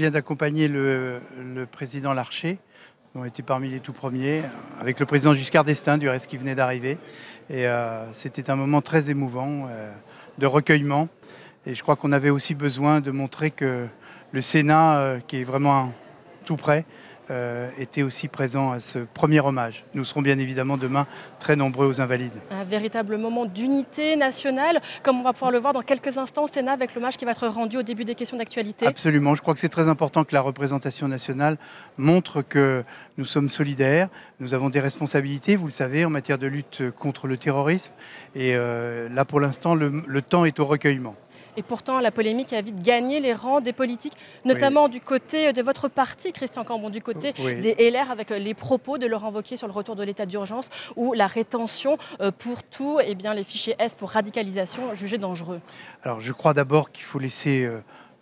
Je viens d'accompagner le président Larcher, qui ont été parmi les tout premiers, avec le président Giscard d'Estaing, du reste, qui venait d'arriver. Et c'était un moment très émouvant, de recueillement. Et je crois qu'on avait aussi besoin de montrer que le Sénat, qui est vraiment tout près, était aussi présent à ce premier hommage. Nous serons bien évidemment demain très nombreux aux Invalides. Un véritable moment d'unité nationale, comme on va pouvoir le voir dans quelques instants au Sénat avec l'hommage qui va être rendu au début des questions d'actualité. Absolument, je crois que c'est très important que la représentation nationale montre que nous sommes solidaires, nous avons des responsabilités, vous le savez, en matière de lutte contre le terrorisme. Et là pour l'instant, le temps est au recueillement. Et pourtant, la polémique a vite gagné les rangs des politiques, notamment du côté de votre parti, Christian Cambon, du côté des LR, avec les propos de Laurent Wauquiez sur le retour de l'état d'urgence ou la rétention pour tout, et bien les fichiers S pour radicalisation jugés dangereux. Alors je crois d'abord qu'il faut laisser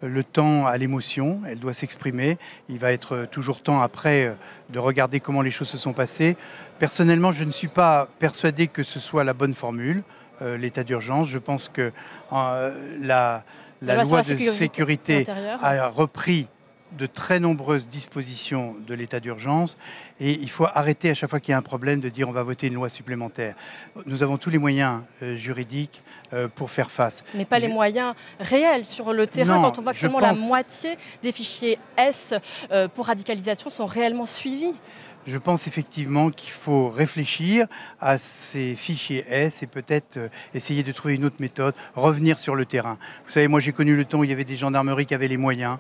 le temps à l'émotion, elle doit s'exprimer. Il va être toujours temps après de regarder comment les choses se sont passées. Personnellement, je ne suis pas persuadé que ce soit la bonne formule. L'état d'urgence. Je pense que la loi de sécurité a repris de très nombreuses dispositions de l'état d'urgence et il faut arrêter à chaque fois qu'il y a un problème de dire on va voter une loi supplémentaire. Nous avons tous les moyens juridiques pour faire face. Mais pas les moyens réels sur le terrain, quand on voit que seulement la moitié des fichiers S pour radicalisation sont réellement suivis. Je pense effectivement qu'il faut réfléchir à ces fichiers S et peut-être essayer de trouver une autre méthode, revenir sur le terrain. Vous savez, moi j'ai connu le temps où il y avait des gendarmeries qui avaient les moyens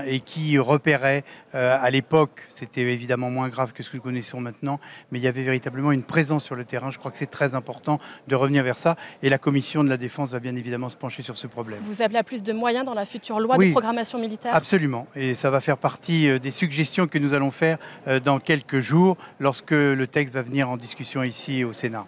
et qui repéraient à l'époque, c'était évidemment moins grave que ce que nous connaissons maintenant, mais il y avait véritablement une présence sur le terrain. Je crois que c'est très important de revenir vers ça et la commission de la défense va bien évidemment se pencher sur ce problème. Vous appelez à plus de moyens dans la future loi de programmation militaire? Absolument, et ça va faire partie des suggestions que nous allons faire dans quelques jours lorsque le texte va venir en discussion ici au Sénat.